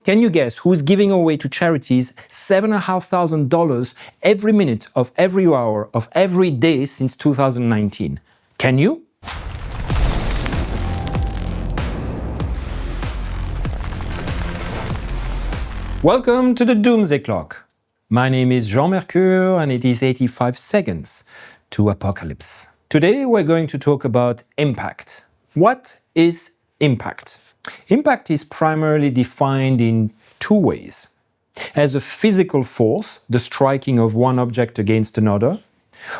Can you guess who's giving away to charities $7,500 every minute of every hour of every day since 2019? Can you? Welcome to the Doomsday Clock. My name is Jean Mercure and it is 85 seconds to apocalypse. Today we're going to talk about impact. What is impact? Impact is primarily defined in two ways. As a physical force, the striking of one object against another,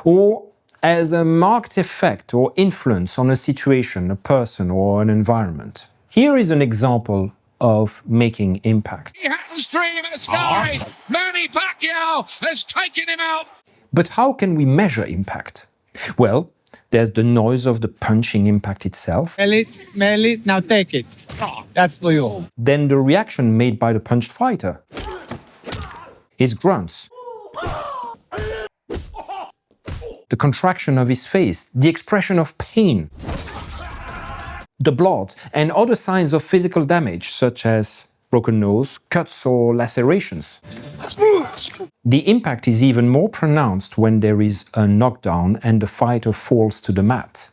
or as a marked effect or influence on a situation, a person, or an environment. Here is an example of making impact. He has three in the sky! Manny Pacquiao has taken him out! But how can we measure impact? Well, there's the noise of the punching impact itself. Smell it, now take it. That's for you. Then the reaction made by the punched fighter. His grunts. The contraction of his face, the expression of pain. The blood and other signs of physical damage, such as broken nose, cuts or lacerations. The impact is even more pronounced when there is a knockdown and the fighter falls to the mat.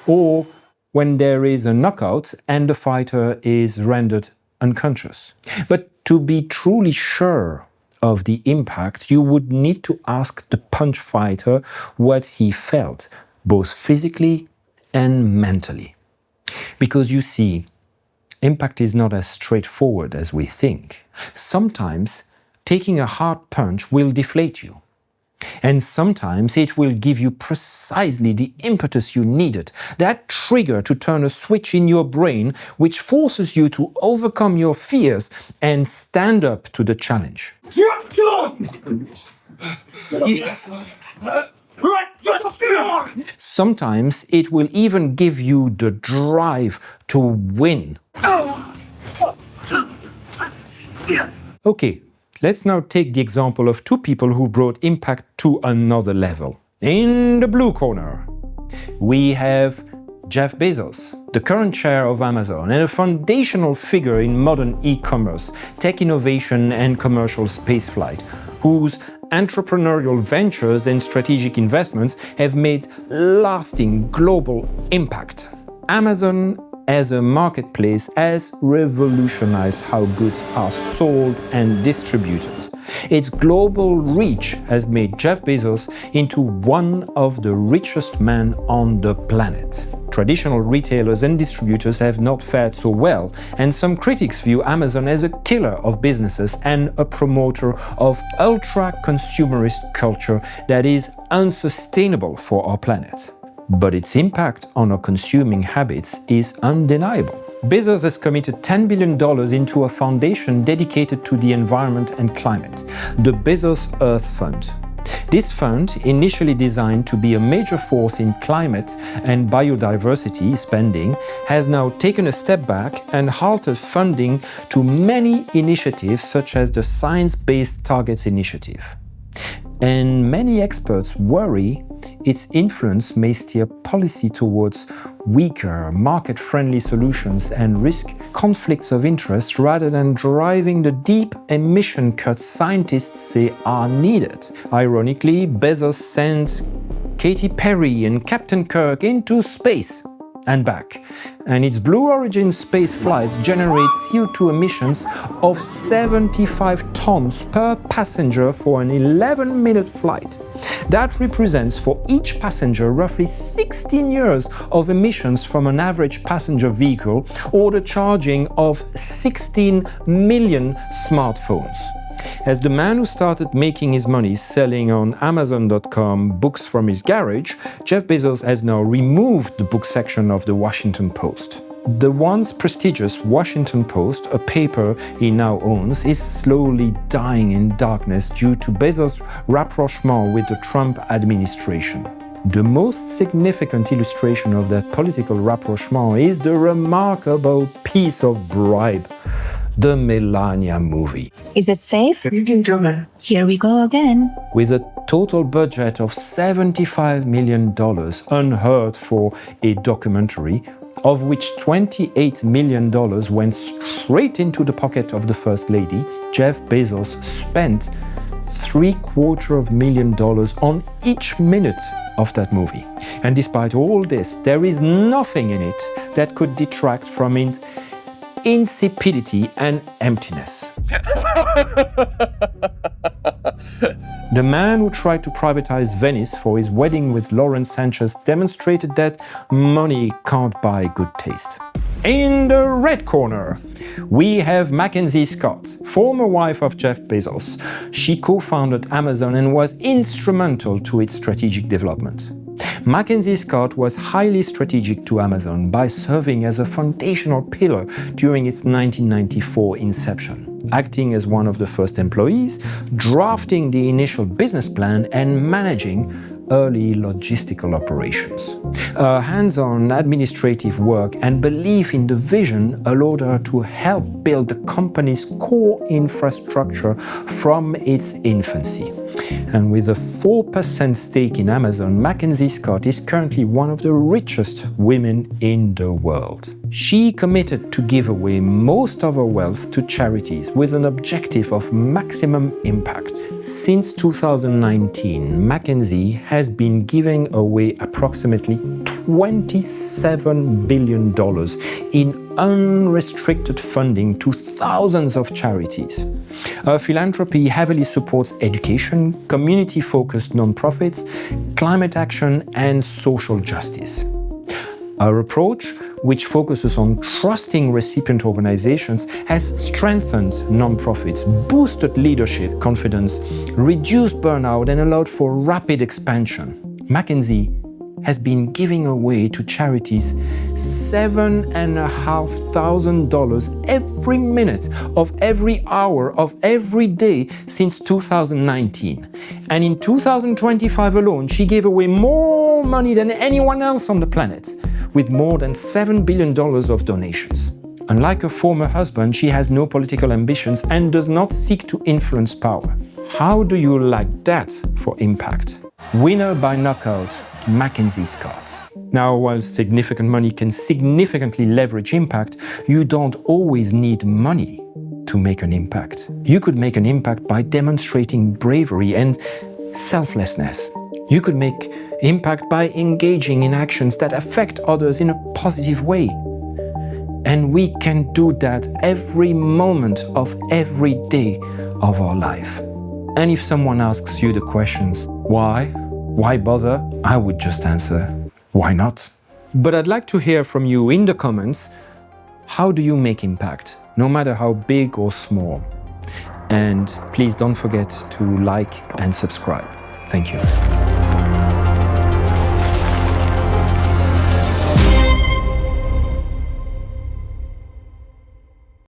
Or when there is a knockout and the fighter is rendered unconscious. But to be truly sure of the impact, you would need to ask the punch fighter what he felt, both physically and mentally. Because you see, impact is not as straightforward as we think. Sometimes taking a hard punch will deflate you. And sometimes it will give you precisely the impetus you needed, that trigger to turn a switch in your brain which forces you to overcome your fears and stand up to the challenge. Sometimes it will even give you the drive to win. Okay, let's now take the example of two people who brought impact to another level. In the blue corner, we have Jeff Bezos, the current chair of Amazon and a foundational figure in modern e-commerce, tech innovation and commercial spaceflight, whose entrepreneurial ventures and strategic investments have made lasting global impact. Amazon as a marketplace has revolutionized how goods are sold and distributed. Its global reach has made Jeff Bezos into one of the richest men on the planet. Traditional retailers and distributors have not fared so well, and some critics view Amazon as a killer of businesses and a promoter of ultra-consumerist culture that is unsustainable for our planet. But its impact on our consuming habits is undeniable. Bezos has committed $10 billion into a foundation dedicated to the environment and climate, the Bezos Earth Fund. This fund, initially designed to be a major force in climate and biodiversity spending, has now taken a step back and halted funding to many initiatives such as the Science Based Targets Initiative. And many experts worry its influence may steer policy towards weaker, market-friendly solutions and risk conflicts of interest rather than driving the deep emission cuts scientists say are needed. Ironically, Bezos sent Katy Perry and Captain Kirk into space and back, and its Blue Origin space flights generate CO2 emissions of 75 tons per passenger for an 11-minute flight. That represents for each passenger roughly 16 years of emissions from an average passenger vehicle or the charging of 16 million smartphones. As the man who started making his money selling on Amazon.com books from his garage, Jeff Bezos has now removed the book section of the Washington Post. The once prestigious Washington Post, a paper he now owns, is slowly dying in darkness due to Bezos' rapprochement with the Trump administration. The most significant illustration of that political rapprochement is the remarkable piece of bribe, the Melania movie. Is it safe? You can do it. Here we go again. With a total budget of $75 million, unheard for a documentary, of which $28 million went straight into the pocket of the First Lady, Jeff Bezos spent $750,000 on each minute of that movie. And despite all this, there is nothing in it that could detract from its insipidity and emptiness. The man who tried to privatize Venice for his wedding with Lauren Sanchez demonstrated that money can't buy good taste. In the red corner, we have MacKenzie Scott, former wife of Jeff Bezos. She co-founded Amazon and was instrumental to its strategic development. MacKenzie Scott was highly strategic to Amazon by serving as a foundational pillar during its 1994 inception, acting as one of the first employees, drafting the initial business plan and managing early logistical operations. Her hands-on administrative work and belief in the vision allowed her to help build the company's core infrastructure from its infancy. And with a 4% stake in Amazon, MacKenzie Scott is currently one of the richest women in the world. She committed to give away most of her wealth to charities with an objective of maximum impact. Since 2019, MacKenzie has been giving away approximately $27 billion in unrestricted funding to thousands of charities. Her philanthropy heavily supports education, community-focused nonprofits, climate action, and social justice. Our approach, which focuses on trusting recipient organizations, has strengthened nonprofits, boosted leadership confidence, reduced burnout, and allowed for rapid expansion. MacKenzie has been giving away to charities $7,500 every minute of every hour of every day since 2019. And in 2025 alone, she gave away more money than anyone else on the planet, with more than $7 billion of donations. Unlike her former husband, she has no political ambitions and does not seek to influence power. How do you like that for impact? Winner by knockout, MacKenzie Scott. Now, while significant money can significantly leverage impact, you don't always need money to make an impact. You could make an impact by demonstrating bravery and selflessness. You could make impact by engaging in actions that affect others in a positive way. And we can do that every moment of every day of our life. And if someone asks you the questions, why bother? I would just answer, why not? But I'd like to hear from you in the comments, how do you make impact, no matter how big or small? And please don't forget to like and subscribe. Thank you.